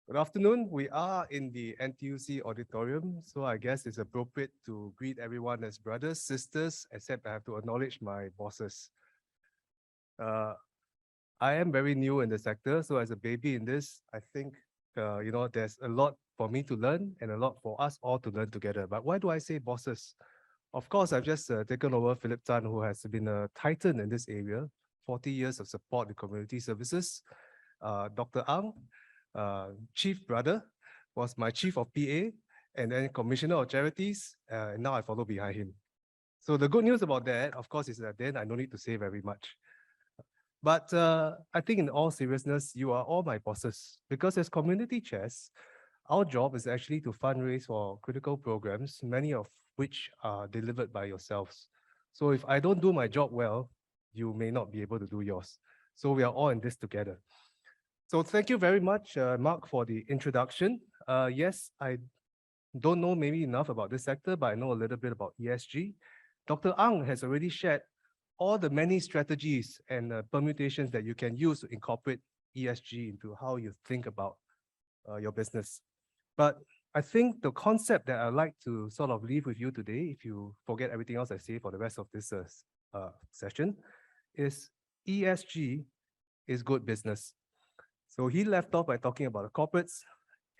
Good afternoon. We are in the NTUC auditorium, so I guess it's appropriate to greet everyone as brothers, sisters, except I have to acknowledge my bosses. Uh, I am very new in the sector, so as a baby in this, I think there's a lot for me to learn and a lot for us all to learn together. But why do I say bosses? Of course, I've just taken over Philip Tan, who has been a titan in this area, 40 years of support in community services. Dr. Ang, chief brother, was my chief of PA, and then commissioner of charities, and now I follow behind him. So the good news about that, of course, is that then I don't need to say very much. But I think in all seriousness, you are all my bosses, because as community chairs, our job is actually to fundraise for critical programs, many of which are delivered by yourselves. So if I don't do my job well, you may not be able to do yours. So we are all in this together. So thank you very much, Mark, for the introduction. Yes, I don't know maybe enough about this sector, but I know a little bit about ESG. Dr. Ang has already shared all the many strategies and permutations that you can use to incorporate ESG into how you think about your business. But I think the concept that I'd like to sort of leave with you today, if you forget everything else I say for the rest of this session, is ESG is good business. So he left off by talking about the corporates,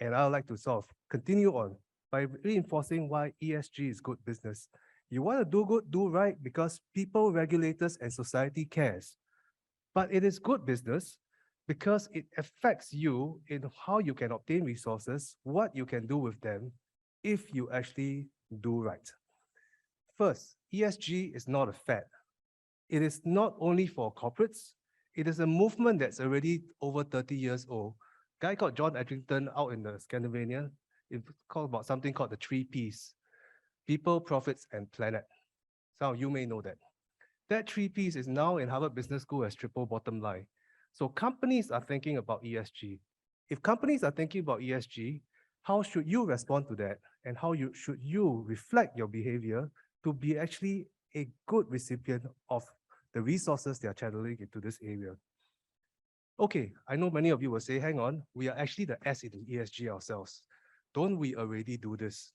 and I would like to sort of continue on by reinforcing why ESG is good business. You want to do good, do right, because people, regulators, and society cares. But it is good business because it affects you in how you can obtain resources, what you can do with them, if you actually do right. First, ESG is not a fad. It is not only for corporates, it is a movement that's already over 30 years old. A guy called John Edrington out in the Scandinavia, it's called about something called the 3 Ps: people, profits, and planet. Some of you may know that. That 3 Ps is now in Harvard Business School as triple bottom line. So companies are thinking about ESG. If companies are thinking about ESG, how should you respond to that? And how should you reflect your behavior to be actually a good recipient of the resources they are channeling into this area? Okay, I know many of you will say, hang on, we are actually the S in ESG ourselves. Don't we already do this?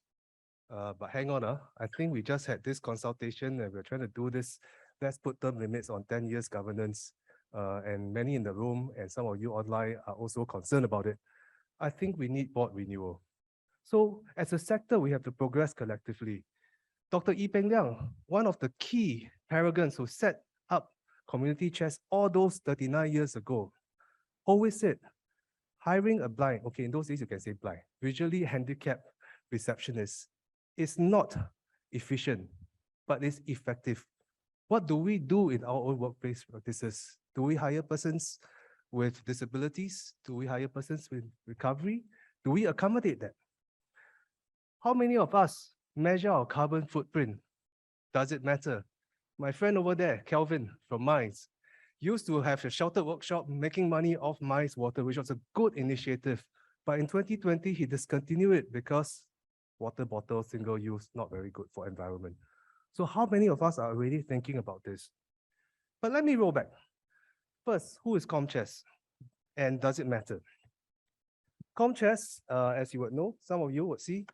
But hang on, I think we just had this consultation and we're trying to do this. Let's put term limits on 10 years governance. And many in the room and some of you online are also concerned about it. I think we need board renewal. So as a sector, we have to progress collectively. Dr. Yi Peng Liang, one of the key paragons who set up community chairs all those 39 years ago, always said, hiring a blind, okay, in those days you can say blind, visually handicapped receptionist is not efficient, but it's effective. What do we do in our own workplace practices? Do we hire persons with disabilities? Do we hire persons with recovery? Do we accommodate that? How many of us measure our carbon footprint? Does it matter? My friend over there, Kelvin from Mines, used to have a sheltered workshop making money off Mines water, which was a good initiative. But in 2020, he discontinued it because water bottle, single use, not very good for environment. So how many of us are already thinking about this? But let me roll back. First, who is ComChess? And does it matter? ComChess, as you would know, some of you would see,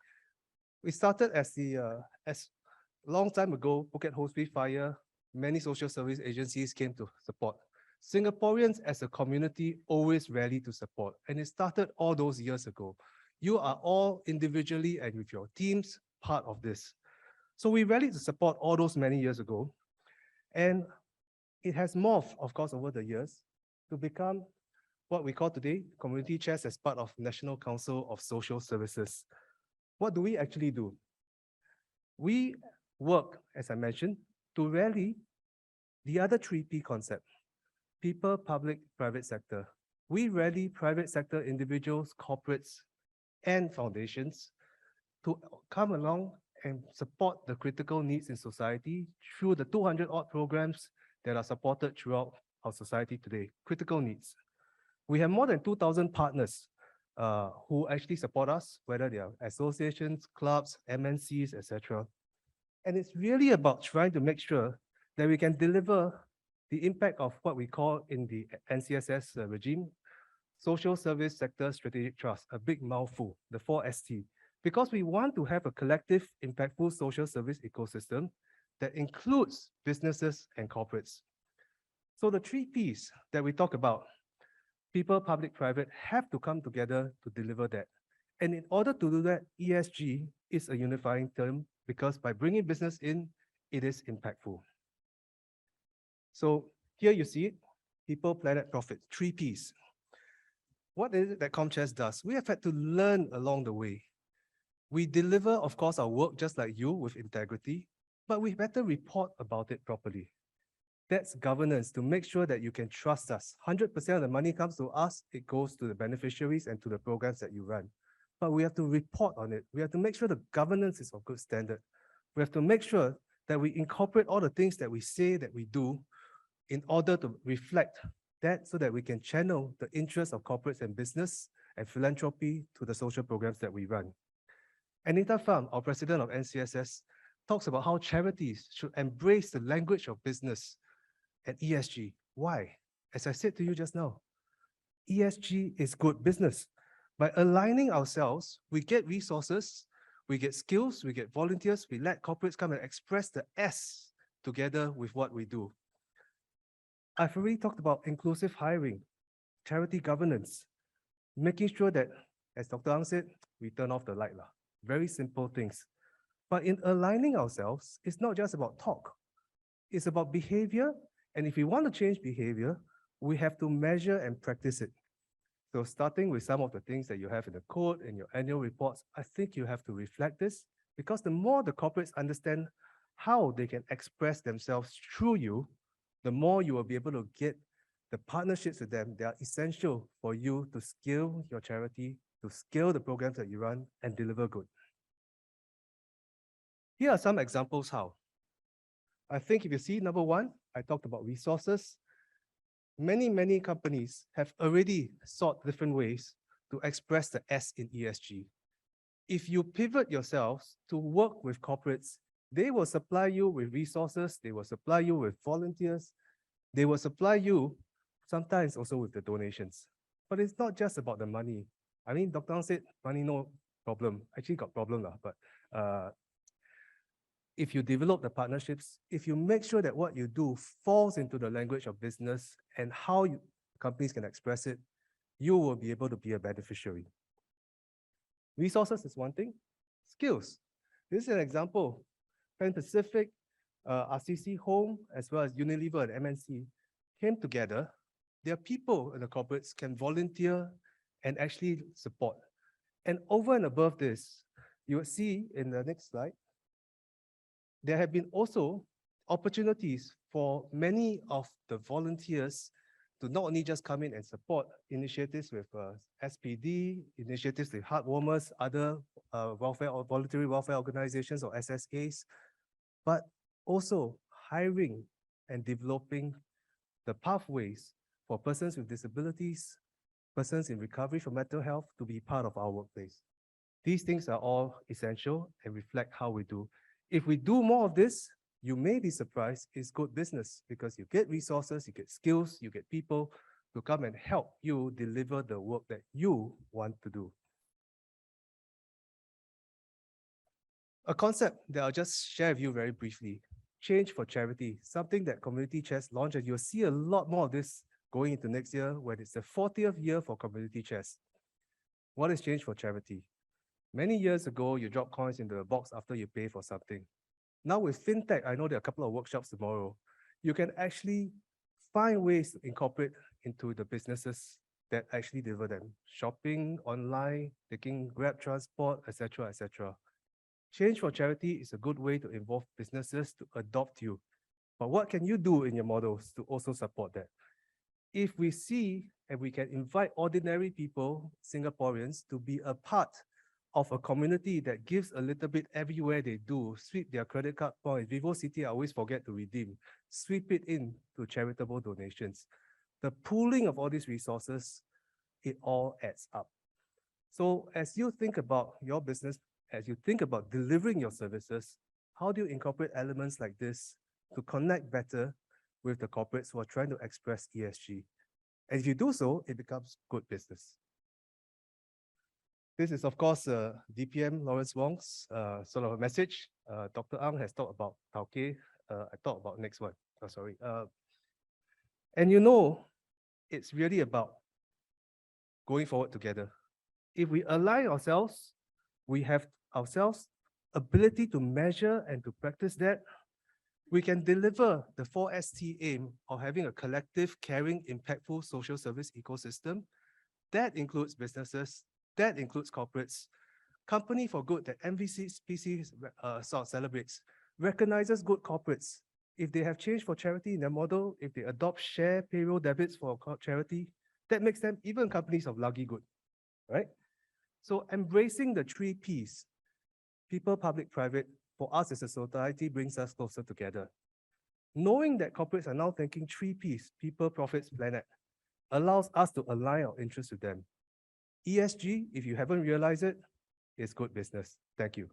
we started as long time ago, Phuket Hospice Fire, many social service agencies came to support. Singaporeans as a community always rally to support, and it started all those years ago. You are all individually and with your teams part of this. So we rallied to support all those many years ago, and it has morphed, of course, over the years to become what we call today community chairs as part of National Council of Social Services. What do we actually do? We work, as I mentioned, to rally the other 3P concept: people, public, private sector. We rally private sector individuals, corporates, and foundations to come along and support the critical needs in society through the 200-odd programs that are supported throughout our society today, critical needs. We have more than 2,000 partners who actually support us, whether they are associations, clubs, MNCs, etc. And it's really about trying to make sure that we can deliver the impact of what we call in the NCSS regime Social Service Sector Strategic Trust, a big mouthful, the 4ST, because we want to have a collective, impactful social service ecosystem that includes businesses and corporates. So the 3 Ps that we talk about, people, public, private, have to come together to deliver that. And in order to do that, ESG is a unifying term because by bringing business in, it is impactful. So here you see it, people, planet, profit, 3 Ps. What is it that Comchest does? We have had to learn along the way. We deliver, of course, our work just like you with integrity, but we better report about it properly. That's governance, to make sure that you can trust us. 100% of the money comes to us, it goes to the beneficiaries and to the programs that you run. But we have to report on it. We have to make sure the governance is of good standard. We have to make sure that we incorporate all the things that we say that we do in order to reflect that so that we can channel the interests of corporates and business and philanthropy to the social programs that we run. Anita Pham, our president of NCSS, talks about how charities should embrace the language of business and ESG. Why? As I said to you just now, ESG is good business. By aligning ourselves, we get resources, we get skills, we get volunteers, we let corporates come and express the S together with what we do. I've already talked about inclusive hiring, charity governance, making sure that, as Dr. Ang said, we turn off the light. Very simple things. But in aligning ourselves, it's not just about talk. It's about behavior. And if we want to change behavior, we have to measure and practice it. So starting with some of the things that you have in the code and your annual reports, I think you have to reflect this, because the more the corporates understand how they can express themselves through you, the more you will be able to get the partnerships with them. They are essential for you to scale your charity, to scale the programs that you run and deliver good. Here are some examples how. I think if you see number one, I talked about resources. Many companies have already sought different ways to express the S in ESG. If you pivot yourselves to work with corporates, they will supply you with resources, they will supply you with volunteers, they will supply you sometimes also with the donations. But it's not just about the money. I mean, Dr. Ang said, money no problem. Actually got problem, but if you develop the partnerships, if you make sure that what you do falls into the language of business and how companies can express it, you will be able to be a beneficiary. Resources is one thing. Skills. This is an example. Pan Pacific, RCC Home, as well as Unilever and MNC came together. Their people in the corporates can volunteer and actually support. And over and above this, you will see in the next slide, there have been also opportunities for many of the volunteers to not only just come in and support initiatives with SPD, initiatives with Heartwarmers, other welfare or voluntary welfare organizations or SSAs, but also hiring and developing the pathways for persons with disabilities, persons in recovery from mental health to be part of our workplace. These things are all essential and reflect how we do. If we do more of this, you may be surprised, it's good business because you get resources, you get skills, you get people to come and help you deliver the work that you want to do. A concept that I'll just share with you very briefly, change for charity, something that Community Chest launched, and you'll see a lot more of this going into next year when it's the 40th year for Community Chest. What is change for charity? Many years ago, you drop coins into a box after you pay for something. Now with FinTech, I know there are a couple of workshops tomorrow. You can actually find ways to incorporate into the businesses that actually deliver them. Shopping, online, taking Grab transport, etc., etc. Change for charity is a good way to involve businesses to adopt you. But what can you do in your models to also support that? If we see and we can invite ordinary people, Singaporeans, to be a part of a community that gives a little bit everywhere they do, sweep their credit card points. VivoCity, I always forget to redeem. Sweep it in to charitable donations. The pooling of all these resources, it all adds up. So as you think about your business, as you think about delivering your services, how do you incorporate elements like this to connect better with the corporates who are trying to express ESG? And if you do so, it becomes good business. This is, of course, DPM Lawrence Wong's sort of a message. Dr. Ang has talked about Tauke. I talked about next one. Oh, sorry. And you know, it's really about going forward together. If we align ourselves, we have ourselves ability to measure and to practice that, we can deliver the 4ST aim of having a collective, caring, impactful social service ecosystem. That includes businesses, that includes corporates. Company for Good that MVCPC celebrates recognizes good corporates. If they have changed for charity in their model, if they adopt share payroll debits for charity, that makes them even companies of lucky good, right? So embracing the 3 Ps, people, public, private, for us as a society brings us closer together. Knowing that corporates are now thinking 3 Ps, people, profits, planet, allows us to align our interests with them. ESG, if you haven't realized it, is good business. Thank you.